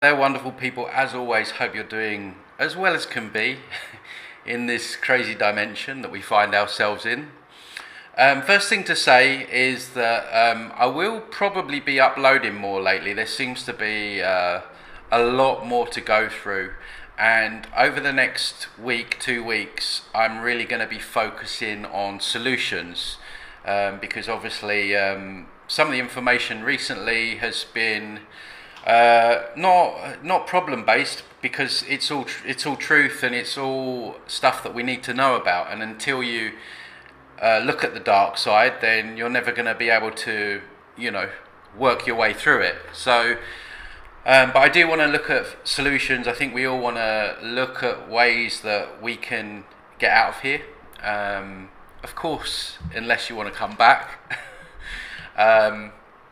They're wonderful people, as always. Hope you're doing as well as can be in this crazy dimension that we find ourselves in. First thing to say is that I will probably be uploading more lately. There seems to be a lot more to go through, and over the next week, 2 weeks, I'm really going to be focusing on solutions because obviously some of the information recently has been not problem based, because it's all truth, and it's all stuff that we need to know about. And until you look at the dark side, then you're never going to be able to, work your way through it. So, but I do want to look at solutions. I think we all want to look at ways that we can get out of here. Of course, unless you want to come back.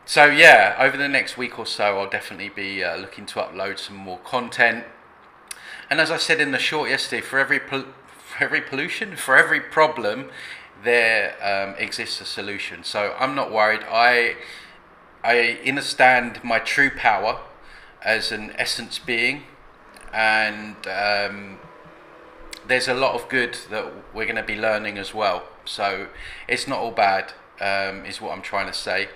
So yeah, over the next week or so, I'll definitely be looking to upload some more content. And as I said in the short yesterday, for every pollution, for every problem, there exists a solution. So I'm not worried. I understand my true power as an essence being, and there's a lot of good that we're going to be learning as well. So it's not all bad, is what I'm trying to say.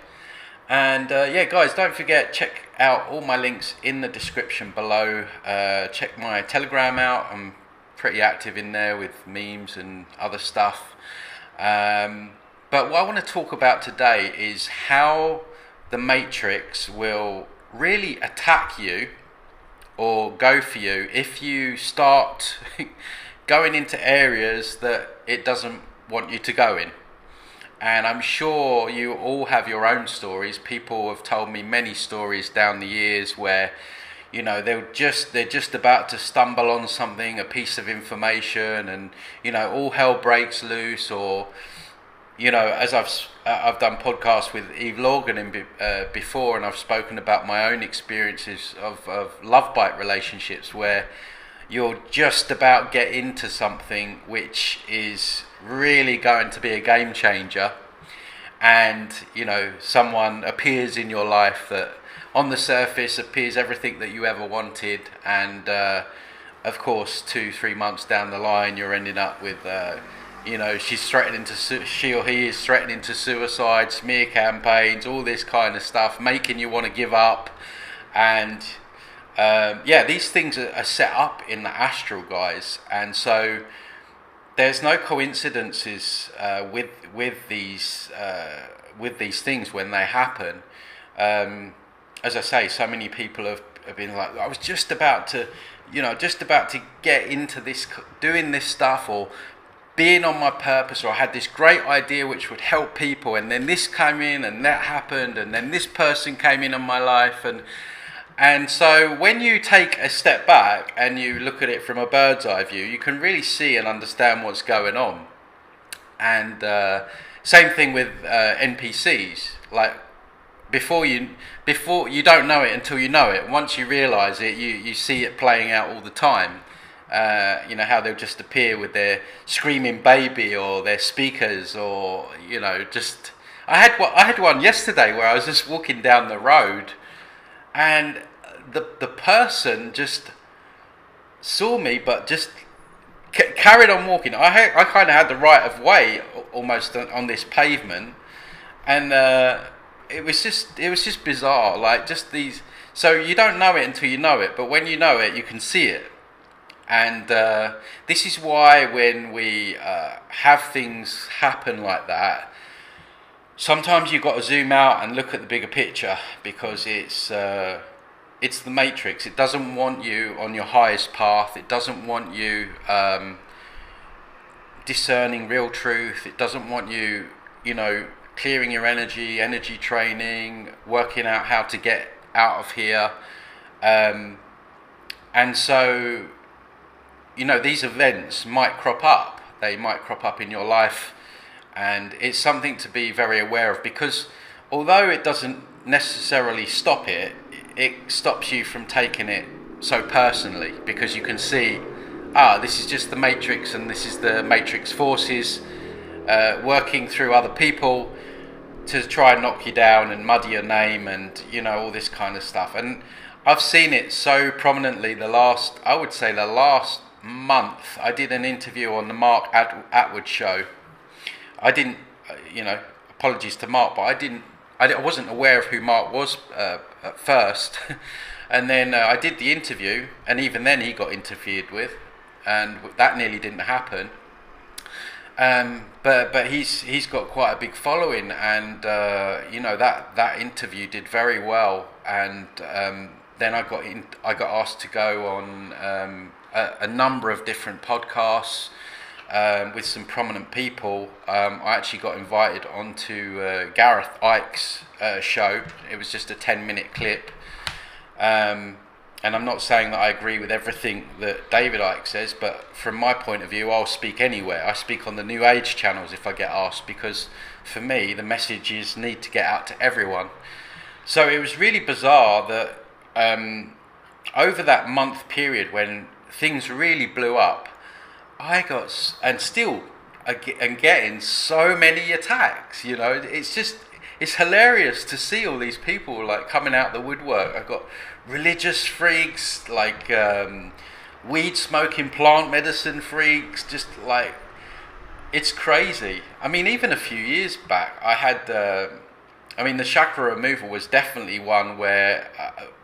And yeah, guys, don't forget, check out all my links in the description below. Check my Telegram out. I'm pretty active in there with memes and other stuff. But what I want to talk about today is how the Matrix will really attack you or go for you if you start going into areas that it doesn't want you to go in. And I'm sure you all have your own stories. People have told me many stories down the years where, they're just about to stumble on something, a piece of information, and all hell breaks loose. Or as I've done podcasts with Eve Lorgan before, and I've spoken about my own experiences of love bite relationships where you're just about get into something which is really going to be a game changer, and someone appears in your life that on the surface appears everything that you ever wanted, and of course 2-3 months down the line you're ending up with she or he is threatening to suicide, smear campaigns, all this kind of stuff, making you want to give up. And these things are set up in the astral, guys, and so there's no coincidences with these things when they happen. As I say, so many people have been like, I was just about to get into this, doing this stuff, or being on my purpose, or I had this great idea which would help people, and then this came in, and that happened, and then this person came in on my life, and so when you take a step back and you look at it from a bird's eye view, you can really see and understand what's going on. And same thing with NPCs. Like before you don't know it until you know it. Once you realise it, you see it playing out all the time. How they'll just appear with their screaming baby, or their speakers, or just. I had one yesterday where I was just walking down the road, and the person just saw me, but just carried on walking. I kind of had the right of way almost on this pavement, and it was just bizarre. Like, just these. So you don't know it until you know it, but when you know it, you can see it. And this is why when we have things happen like that, sometimes you've got to zoom out and look at the bigger picture, because it's the Matrix. It doesn't want you on your highest path. It doesn't want you discerning real truth. It doesn't want you, clearing your energy training, working out how to get out of here. And so, these events might crop up. They might crop up in your life. And it's something to be very aware of, because although it doesn't necessarily stop it, it stops you from taking it so personally, because you can see, this is just the Matrix, and this is the Matrix forces working through other people to try and knock you down and muddy your name, and all this kind of stuff. And I've seen it so prominently I would say the last month. I did an interview on the Atwood show. I didn't, apologies to Mark, but I wasn't aware of who Mark was at first. And then I did the interview, and even then he got interfered with, and that nearly didn't happen. But he's got quite a big following, and that interview did very well. And then I got asked to go on a number of different podcasts with some prominent people. I actually got invited onto Gareth Ike's show. It was just a 10-minute clip. And I'm not saying that I agree with everything that David Icke says, but from my point of view, I'll speak anywhere. I speak on the New Age channels if I get asked, because for me, the messages need to get out to everyone. So it was really bizarre that over that month period when things really blew up, I got, and still and getting so many attacks. It's hilarious to see all these people like coming out the woodwork. I've got religious freaks, like weed smoking, plant medicine freaks, just like, it's crazy. I mean, even a few years back, I had, the chakra removal was definitely one where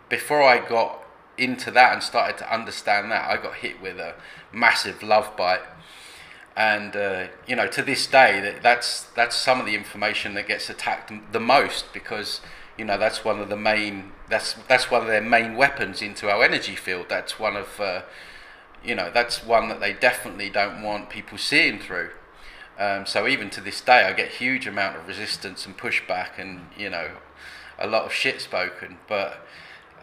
before I got into that and started to understand that, I got hit with a massive love bite. And to this day, that's some of the information that gets attacked the most, because that's one of the main that's one of their main weapons into our energy field. That's one of that's one that they definitely don't want people seeing through. So even to this day, I get huge amount of resistance and pushback, and a lot of shit spoken. But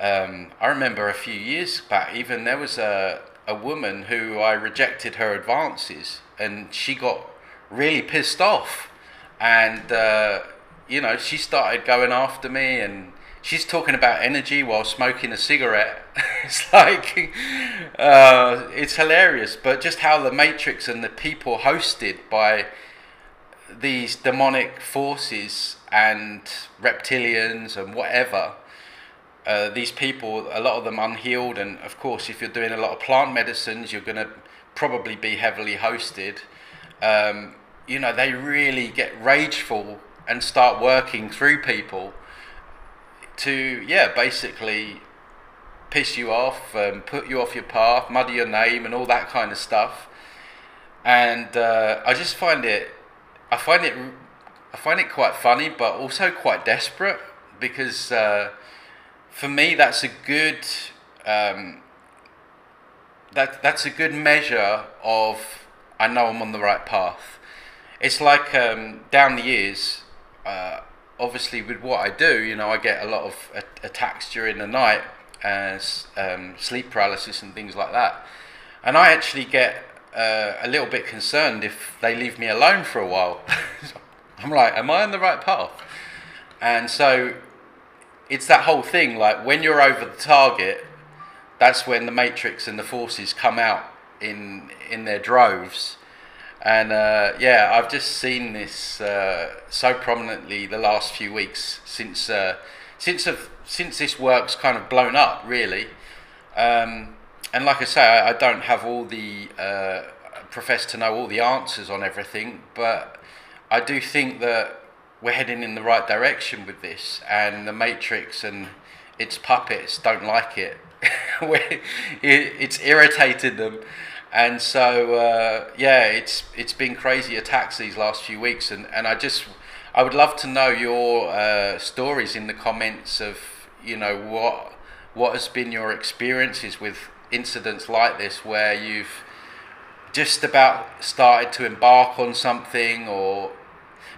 I remember a few years back, even there was a woman who I rejected her advances, and she got really pissed off, and she started going after me, and she's talking about energy while smoking a cigarette. It's like it's hilarious, but just how the Matrix and the people hosted by these demonic forces and reptilians and whatever, these people, a lot of them unhealed, and of course if you're doing a lot of plant medicines, you're going to probably be heavily hosted. They really get rageful and start working through people to basically piss you off, put you off your path, muddy your name, and all that kind of stuff. And I just find it quite funny, but also quite desperate, because for me, that's a good that's a good measure of, I know I'm on the right path. It's like down the years, obviously with what I do, I get a lot of attacks during the night, as sleep paralysis and things like that, and I actually get a little bit concerned if they leave me alone for a while. I'm like, am I on the right path? And so it's that whole thing, like when you're over the target, that's when the Matrix and the forces come out in their droves. And I've just seen this so prominently the last few weeks since this work's kind of blown up, really. And like I say, I don't have all the profess to know all the answers on everything, but I do think that we're heading in the right direction with this, and the Matrix and its puppets don't like it. It's irritated them, and so it's been crazy attacks these last few weeks, and I would love to know your stories in the comments of what has been your experiences with incidents like this, where you've just about started to embark on something, or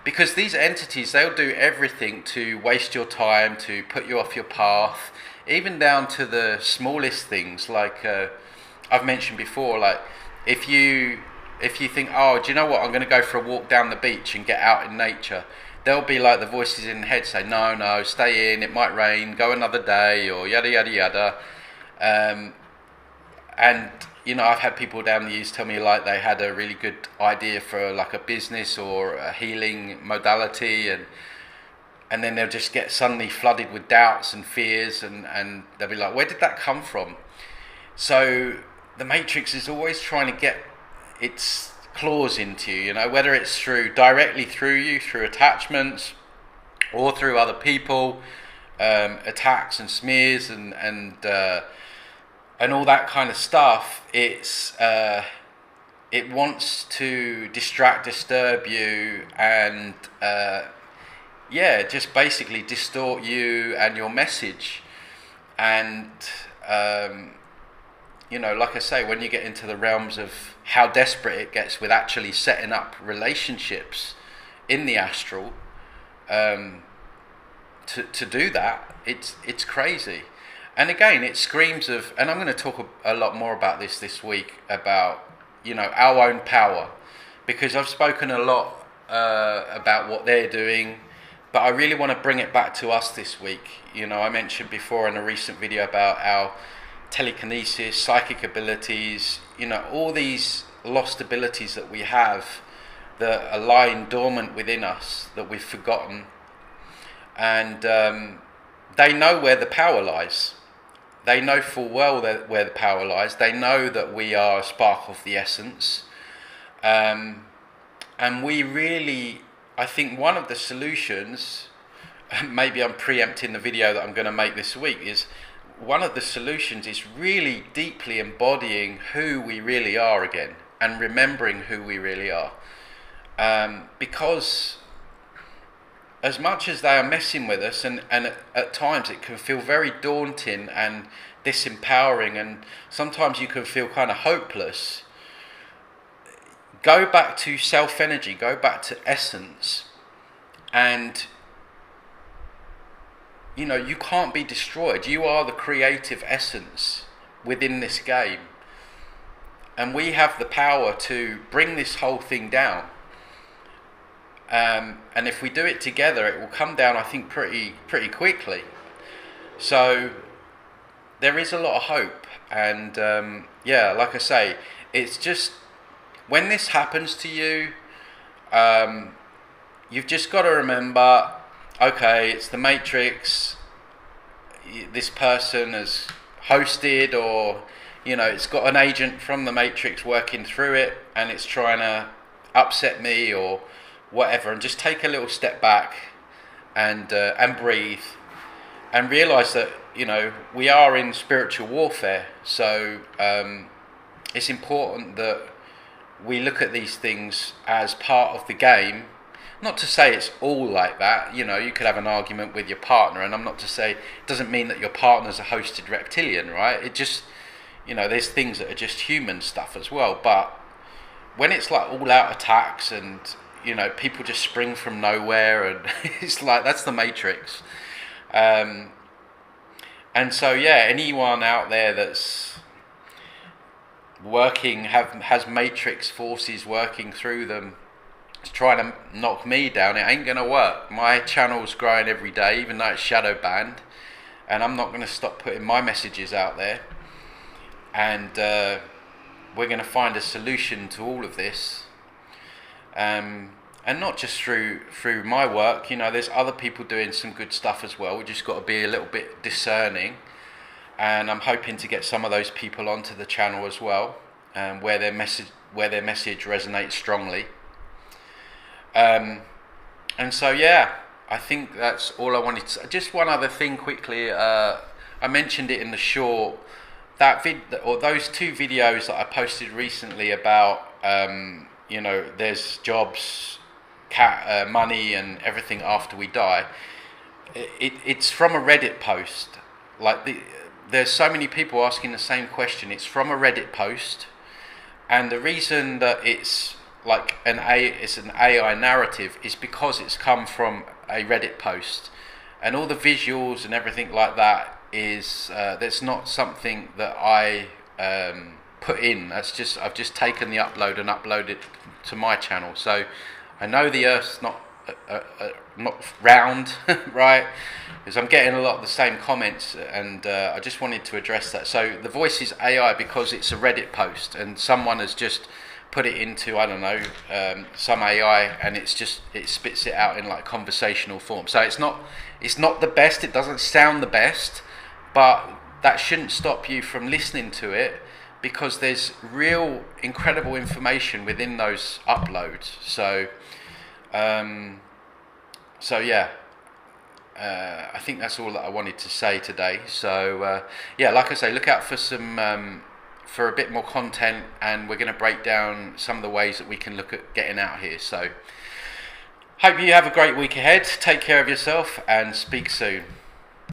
because these entities, they'll do everything to waste your time, to put you off your path, even down to the smallest things, like I've mentioned before, like if you think, oh, do you know what, I'm going to go for a walk down the beach and get out in nature, there'll be like the voices in the head say, no, stay in, it might rain, go another day, or yada yada yada. And I've had people down the years tell me like they had a really good idea for like a business or a healing modality, and then they'll just get suddenly flooded with doubts and fears, and they'll be like, where did that come from? So the Matrix is always trying to get its claws into you, you know, whether it's directly through you, through attachments, or through other people, attacks and smears and all that kind of stuff. It wants to distract, disturb you, and just basically distort you and your message. And like I say, when you get into the realms of how desperate it gets with actually setting up relationships in the astral, to do that, it's crazy. And again, it screams of, and I'm going to talk a lot more about this week, about, our own power, because I've spoken a lot about what they're doing, but I really want to bring it back to us this week. I mentioned before in a recent video about our telekinesis, psychic abilities, all these lost abilities that we have that are lying dormant within us that we've forgotten. And they know where the power lies. They know full well where the power lies. They know that we are a spark of the essence. And we really, I think one of the solutions, maybe I'm preempting the video that I'm going to make this week, is one of the solutions is really deeply embodying who we really are again, and remembering who we really are. Because as much as they are messing with us, and at times it can feel very daunting and disempowering, and sometimes you can feel kind of hopeless, go back to self-energy, go back to essence, and you can't be destroyed. You are the creative essence within this game, and we have the power to bring this whole thing down. And if we do it together, it will come down, I think, pretty quickly. So there is a lot of hope, and like I say, it's just when this happens to you, you've just got to remember, okay, it's the Matrix. This person has hosted, or it's got an agent from the Matrix working through it, and it's trying to upset me or whatever. And just take a little step back and breathe, and realize that we are in spiritual warfare. So it's important that we look at these things as part of the game. Not to say it's all like that. You could have an argument with your partner, and I'm not to say, it doesn't mean that your partner's a hosted reptilian, right? It just, there's things that are just human stuff as well. But when it's like all out attacks and, people just spring from nowhere, and it's like, that's the Matrix. And so, anyone out there that's working, has Matrix forces working through them, trying to knock me down, it ain't going to work. My channel's growing every day, even though it's shadow banned, and I'm not going to stop putting my messages out there. And we're going to find a solution to all of this, and not just through my work. There's other people doing some good stuff as well. We just got to be a little bit discerning, and I'm hoping to get some of those people onto the channel as well, where their message resonates strongly. And so I think that's all I wanted to say. Just one other thing quickly, I mentioned it in the short, those two videos that I posted recently about there's jobs, money and everything after we die. It's from a Reddit post. There's so many people asking the same question. It's from a Reddit post, and the reason that it's an AI narrative is because it's come from a Reddit post, and all the visuals and everything like that is that's not something that I put in. I've just taken the upload and uploaded it to my channel. So I know the Earth's not round, right? Because I'm getting a lot of the same comments, and I just wanted to address that. So the voice is AI because it's a Reddit post, and someone has just put it into, I don't know, some AI, and it spits it out in like conversational form. So it's not the best. It doesn't sound the best, but that shouldn't stop you from listening to it, because there's real incredible information within those uploads. So yeah, I think that's all that I wanted to say today. So yeah, like I say, look out for for a bit more content, and we're going to break down some of the ways that we can look at getting out here. So hope you have a great week ahead. Take care of yourself and speak soon.